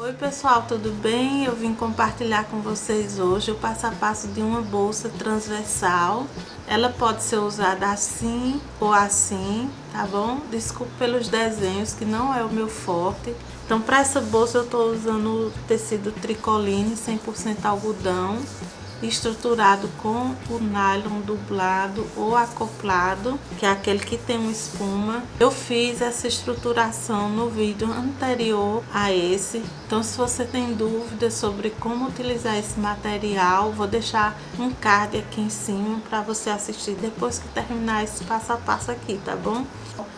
Oi pessoal, tudo bem? Eu vim compartilhar com vocês hoje o passo a passo de uma bolsa transversal. Ela pode ser usada assim ou assim, tá bom? Desculpe pelos desenhos que não é o meu forte. Então para essa bolsa eu estou usando o tecido tricoline 100% algodão, estruturado com o nylon dublado ou acoplado, que é aquele que tem uma espuma. Eu fiz essa estruturação no vídeo anterior a esse, então se você tem dúvidas sobre como utilizar esse material, vou deixar um card aqui em cima para você assistir depois que terminar esse passo a passo aqui, tá bom?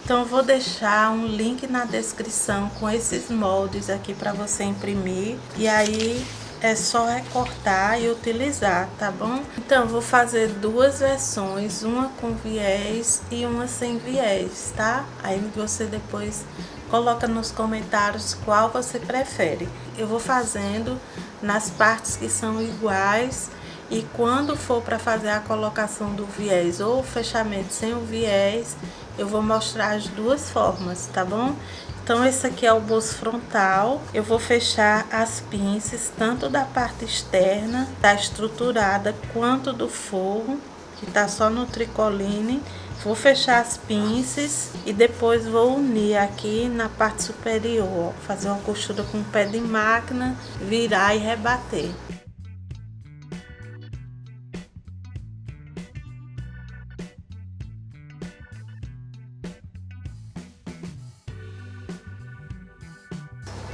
Então eu vou deixar um link na descrição com esses moldes aqui para você imprimir, e aí é só recortar e utilizar, tá bom? Então eu vou fazer duas versões, uma com viés e uma sem viés, tá? Aí você depois coloca nos comentários qual você prefere. Eu vou fazendo nas partes que são iguais, e quando for para fazer a colocação do viés ou o fechamento sem o viés, eu vou mostrar as duas formas, tá bom? Então esse aqui é o bolso frontal. Eu vou fechar as pinças tanto da parte externa, tá estruturada, quanto do forro, que tá só no tricoline. Vou fechar as pinças e depois vou unir aqui na parte superior, fazer uma costura com o pé de máquina, virar e rebater.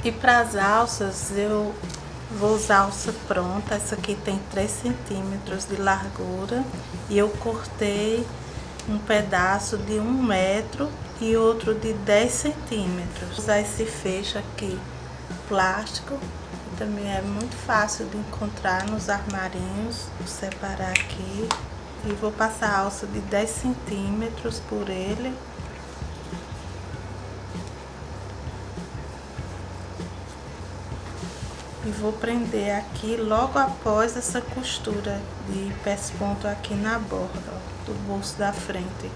E para as alças eu vou usar alça pronta. Essa aqui tem 3 centímetros de largura e eu cortei um pedaço de 1 metro e outro de 10 centímetros. Vou usar esse fecho aqui plástico, que também é muito fácil de encontrar nos armarinhos. Vou separar aqui e vou passar a alça de 10 centímetros por ele. E vou prender aqui logo após essa costura de pesponto aqui na borda, ó, do bolso da frente.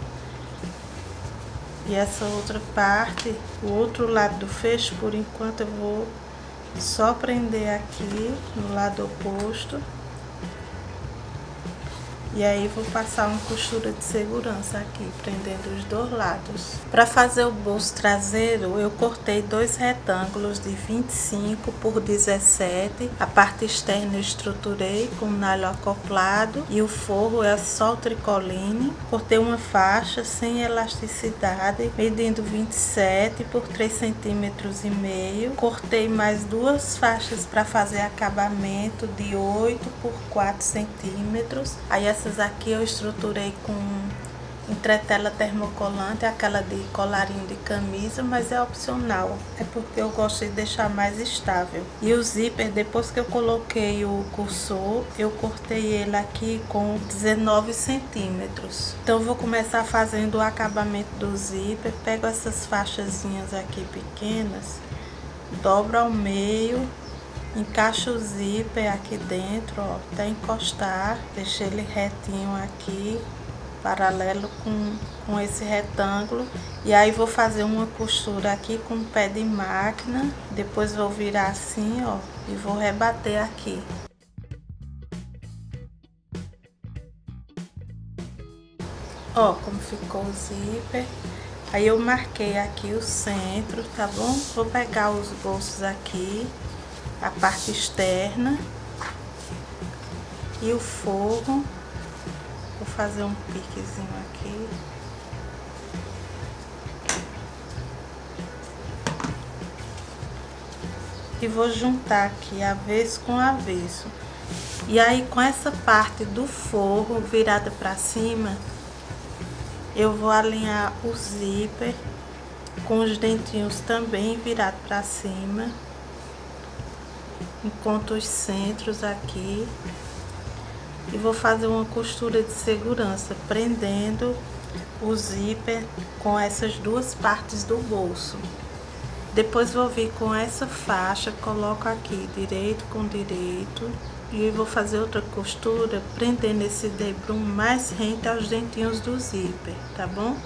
E essa outra parte, o outro lado do fecho, por enquanto eu vou só prender aqui no lado oposto. E aí vou passar uma costura de segurança aqui, prendendo os dois lados. Para fazer o bolso traseiro, eu cortei 2 retângulos de 25 por 17. A parte externa eu estruturei com nylon acoplado e o forro é só o tricoline. Cortei uma faixa sem elasticidade, medindo 27 por 3,5 centímetros. Cortei mais 2 faixas para fazer acabamento de 8 por 4 centímetros. Aí essas aqui eu estruturei com entretela termocolante, aquela de colarinho de camisa, mas é opcional, é porque eu gosto de deixar mais estável. E o zíper, depois que eu coloquei o cursor, eu cortei ele aqui com 19 centímetros. Então eu vou começar fazendo o acabamento do zíper. Pego essas faixazinhas aqui pequenas, dobro ao meio, encaixo o zíper aqui dentro, ó, até encostar, deixei ele retinho aqui, paralelo com esse retângulo. E aí vou fazer uma costura aqui com o pé de máquina, depois vou virar assim, ó, e vou rebater aqui. Ó, como ficou o zíper. Aí eu marquei aqui o centro, tá bom? Vou pegar os bolsos aqui, a parte externa e o forro. Vou fazer um piquezinho aqui. E vou juntar aqui avesso com avesso. E aí com essa parte do forro virada para cima, eu vou alinhar o zíper com os dentinhos também virados para cima. Encontro os centros aqui e vou fazer uma costura de segurança, prendendo o zíper com essas duas partes do bolso. Depois vou vir com essa faixa, coloco aqui direito com direito e vou fazer outra costura prendendo esse debrum mais rente aos dentinhos do zíper, tá bom?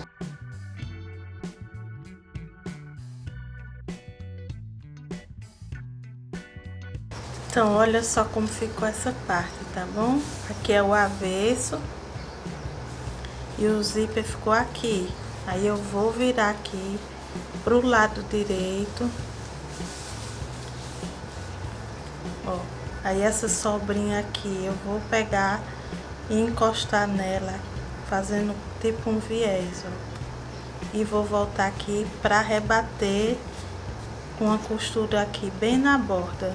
Então, olha só como ficou essa parte, tá bom? Aqui é o avesso e o zíper ficou aqui. Aí eu vou virar aqui pro lado direito. Ó, aí essa sobrinha aqui eu vou pegar e encostar nela, fazendo tipo um viés, ó. E vou voltar aqui pra rebater com a costura aqui bem na borda.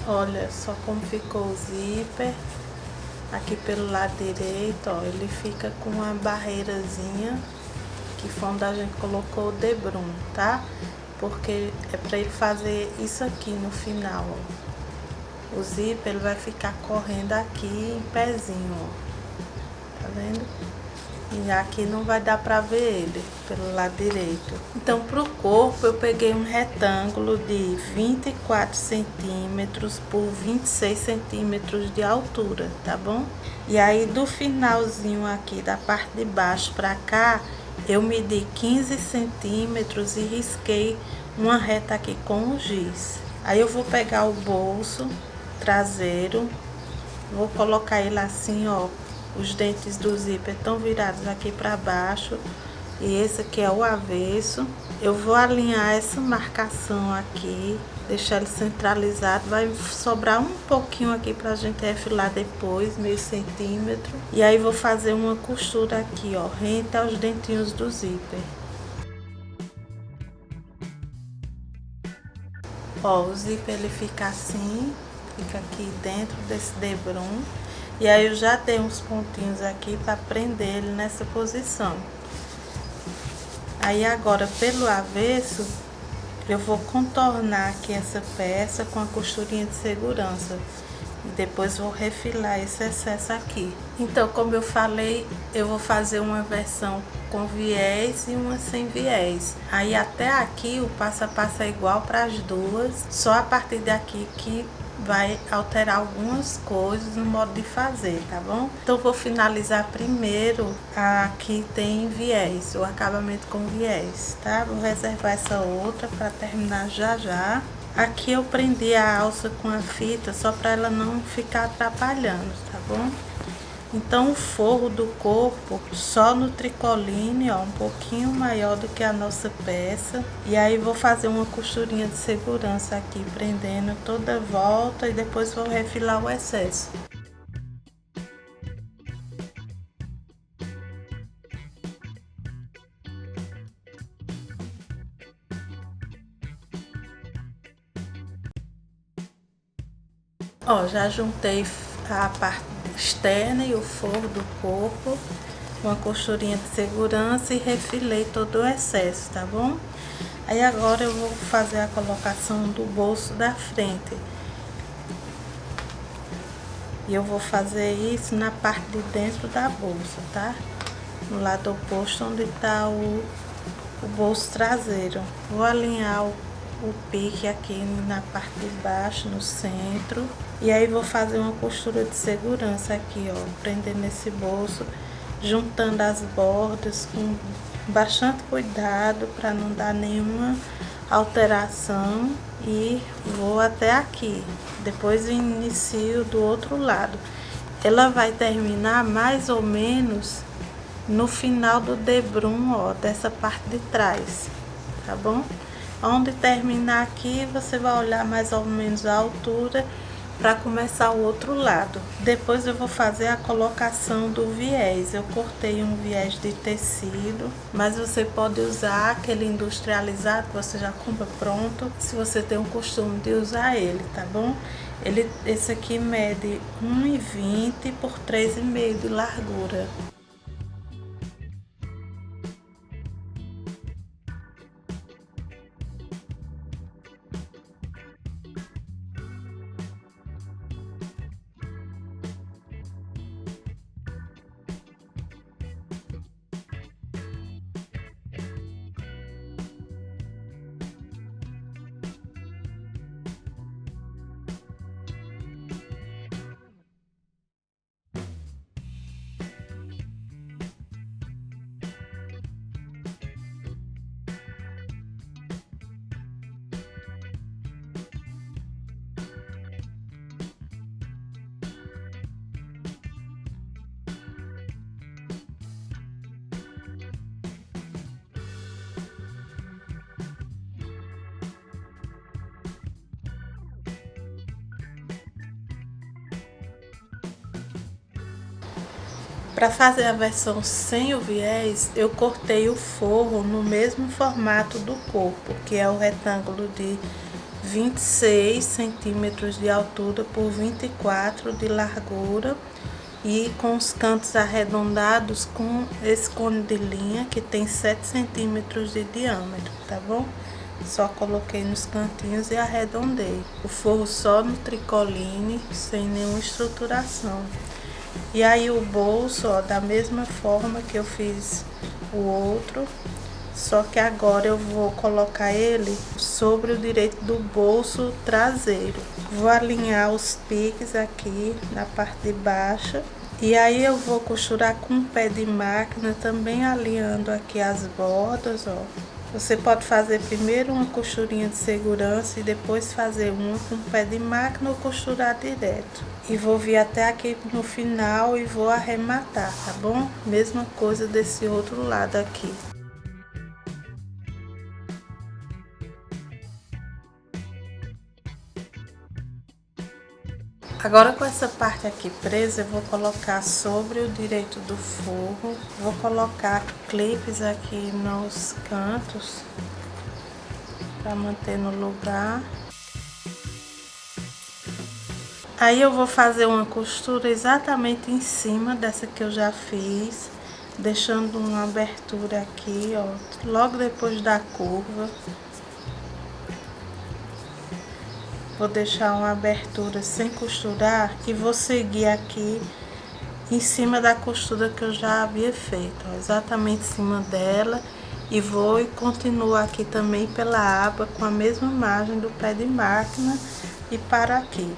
Olha só como ficou o zíper. Aqui pelo lado direito, ó, ele fica com uma barreirazinha que foi onde a gente colocou o debrum, tá? Porque é pra ele fazer isso aqui no final, ó. O zíper ele vai ficar correndo aqui em pezinho, ó. Tá vendo? E aqui não vai dar pra ver ele pelo lado direito. Então, pro corpo eu peguei um retângulo de 24 centímetros por 26 centímetros de altura, tá bom? E aí do finalzinho aqui da parte de baixo pra cá, eu medi 15 centímetros e risquei uma reta aqui com o giz. Aí eu vou pegar o bolso traseiro, vou colocar ele assim, ó. Os dentes do zíper estão virados aqui para baixo e esse aqui é o avesso. Eu vou alinhar essa marcação aqui, deixar ele centralizado. Vai sobrar um pouquinho aqui pra gente refilar depois, meio centímetro. E aí vou fazer uma costura aqui, ó, rente aos dentinhos do zíper. Ó, o zíper ele fica assim, fica aqui dentro desse debrum. E aí eu já dei uns pontinhos aqui para prender ele nessa posição. Aí agora pelo avesso eu vou contornar aqui essa peça com a costurinha de segurança. E depois vou refilar esse excesso aqui. Então, como eu falei, eu vou fazer uma versão com viés e uma sem viés. Aí até aqui o passo a passo é igual para as duas, só a partir daqui que vai alterar algumas coisas no modo de fazer, tá bom? Então vou finalizar primeiro a que tem viés, o acabamento com viés, tá? Vou reservar essa outra para terminar já já. Aqui eu prendi a alça com a fita só para ela não ficar atrapalhando, tá bom? Então o forro do corpo só no tricoline, ó, um pouquinho maior do que a nossa peça. E aí vou fazer uma costurinha de segurança aqui, prendendo toda a volta e depois vou refilar o excesso. Ó, já juntei a parte externa e o forro do corpo, uma costurinha de segurança e refilei todo o excesso, tá bom? Aí agora eu vou fazer a colocação do bolso da frente. E eu vou fazer isso na parte de dentro da bolsa, tá? No lado oposto onde tá o bolso traseiro. Vou alinhar o pique aqui na parte de baixo, no centro. E aí vou fazer uma costura de segurança aqui, ó, prendendo esse bolso, juntando as bordas com bastante cuidado para não dar nenhuma alteração e vou até aqui. Depois inicio do outro lado. Ela vai terminar mais ou menos no final do debrum, ó, dessa parte de trás, tá bom? Onde terminar aqui, você vai olhar mais ou menos a altura para começar o outro lado. Depois eu vou fazer a colocação do viés. Eu cortei um viés de tecido, mas você pode usar aquele industrializado que você já compra pronto, se você tem o costume de usar ele, tá bom? Esse aqui mede 1,20 por 3,5 de largura. Para fazer a versão sem o viés, eu cortei o forro no mesmo formato do corpo, que é o retângulo de 26 centímetros de altura por 24 de largura, e com os cantos arredondados com esse cone de linha que tem 7 centímetros de diâmetro, tá bom? Só coloquei nos cantinhos e arredondei. O forro só no tricoline, sem nenhuma estruturação. E aí o bolso, ó, da mesma forma que eu fiz o outro, só que agora eu vou colocar ele sobre o direito do bolso traseiro. Vou alinhar os piques aqui na parte de baixo. E aí eu vou costurar com um pé de máquina, também alinhando aqui as bordas, ó. Você pode fazer primeiro uma costurinha de segurança e depois fazer uma com pé de máquina ou costurar direto. E vou vir até aqui no final e vou arrematar, tá bom? Mesma coisa desse outro lado aqui. Agora com essa parte aqui presa, eu vou colocar sobre o direito do forro. Vou colocar clipes aqui nos cantos para manter no lugar. Aí eu vou fazer uma costura exatamente em cima dessa que eu já fiz, deixando uma abertura aqui, ó, logo depois da curva. Vou deixar uma abertura sem costurar e vou seguir aqui em cima da costura que eu já havia feito, ó, exatamente em cima dela, e vou e continuo aqui também pela aba com a mesma margem do pé de máquina e para aqui.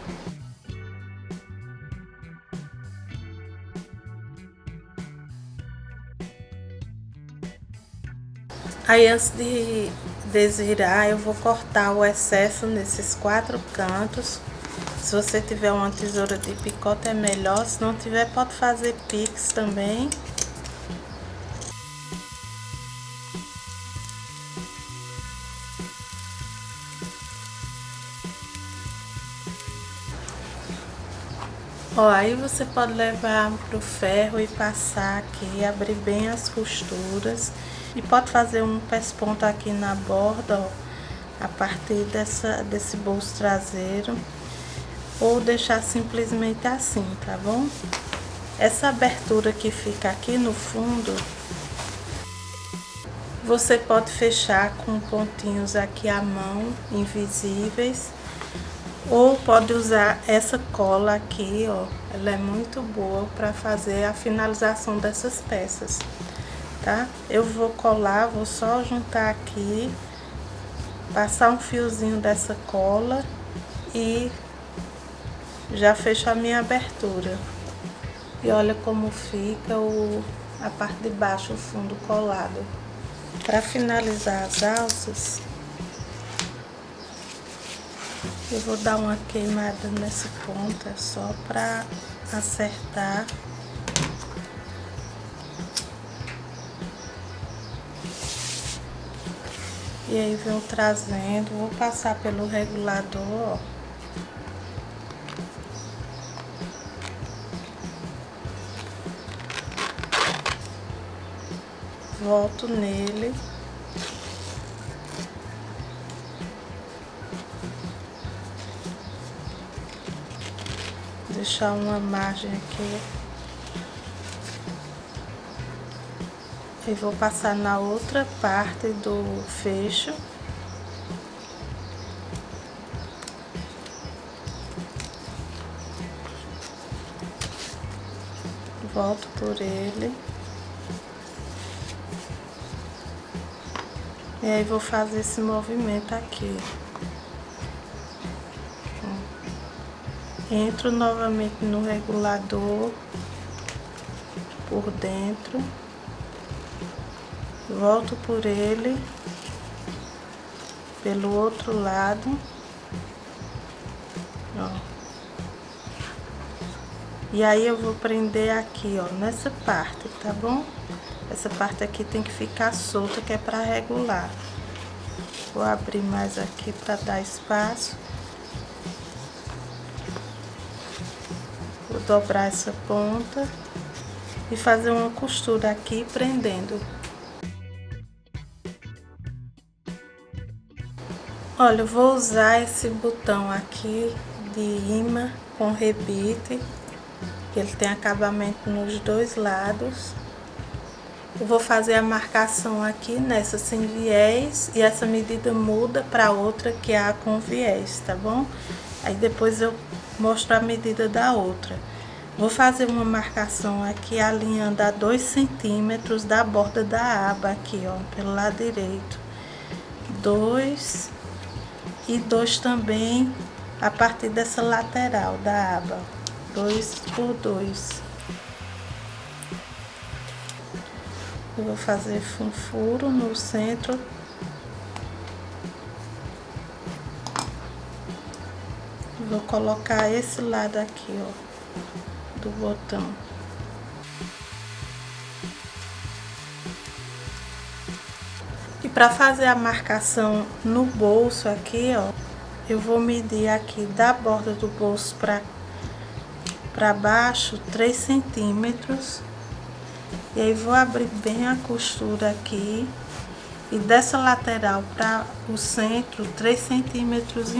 Aí antes de desvirar, eu vou cortar o excesso nesses 4 cantos. Se você tiver uma tesoura de picote é melhor, se não tiver pode fazer pix também. Ó, aí você pode levar pro ferro e passar aqui, abrir bem as costuras. E pode fazer um pesponto aqui na borda, ó, a partir desse bolso traseiro. Ou deixar simplesmente assim, tá bom? Essa abertura que fica aqui no fundo, você pode fechar com pontinhos aqui à mão, invisíveis. Ou pode usar essa cola aqui, ó. Ela é muito boa para fazer a finalização dessas peças, tá? Eu vou colar, vou só juntar aqui, passar um fiozinho dessa cola e já fecho a minha abertura. E olha como fica a parte de baixo, o fundo colado. Para finalizar as alças, eu vou dar uma queimada nessa ponta só para acertar. E aí venho trazendo, vou passar pelo regulador, ó. Volto nele. Deixar uma margem aqui. E vou passar na outra parte do fecho. Volto por ele. E aí vou fazer esse movimento aqui. Entro novamente no regulador por dentro. Volto por ele pelo outro lado, ó. E aí eu vou prender aqui, ó, nessa parte, tá bom? Essa parte aqui tem que ficar solta, que é para regular. Vou abrir mais aqui para dar espaço. Vou dobrar essa ponta e fazer uma costura aqui prendendo. Olha, eu vou usar esse botão aqui de imã com rebite, que ele tem acabamento nos dois lados. Eu vou fazer a marcação aqui nessa sem viés e essa medida muda para outra que é a com viés, tá bom? Aí depois eu mostro a medida da outra. Vou fazer uma marcação aqui alinhando a 2 centímetros da borda da aba aqui, ó, pelo lado direito. 2 e 2 também a partir dessa lateral da aba, 2 por 2. Eu vou fazer um furo no centro. Vou colocar esse lado aqui, ó, do botão. E para fazer a marcação no bolso aqui, ó, eu vou medir aqui da borda do bolso para baixo 3 centímetros. E aí vou abrir bem a costura aqui. E dessa lateral para o centro, 3,5 centímetros.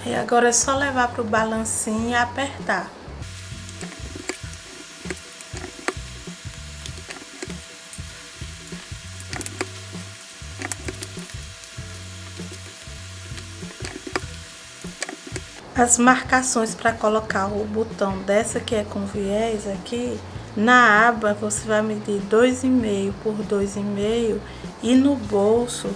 E agora é só levar para o balancinho e apertar. As marcações para colocar o botão dessa que é com viés aqui, na aba você vai medir 2,5 por 2,5 e no bolso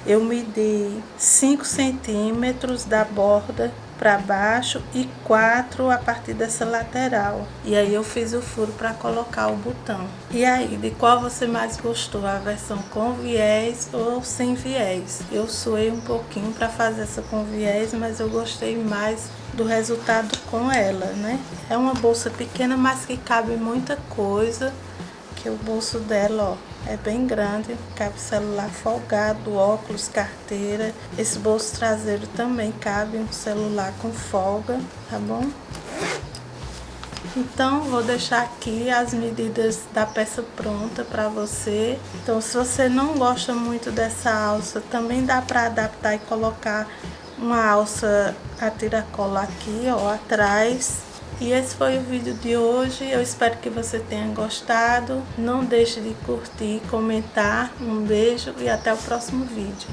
eu medi 5 centímetros da borda para baixo e 4 a partir dessa lateral. E aí eu fiz o furo para colocar o botão. E aí, de qual você mais gostou? A versão com viés ou sem viés? Eu suei um pouquinho para fazer essa com viés, mas eu gostei mais do resultado com ela, né? É uma bolsa pequena, mas que cabe muita coisa, que o bolso dela, ó, é bem grande, cabe celular folgado, óculos, carteira. Esse bolso traseiro também cabe um celular com folga, tá bom? Então, vou deixar aqui as medidas da peça pronta para você. Então, se você não gosta muito dessa alça, também dá para adaptar e colocar uma alça a tiracolo aqui, ó, atrás. E esse foi o vídeo de hoje, eu espero que você tenha gostado. Não deixe de curtir, comentar. Um beijo e até o próximo vídeo.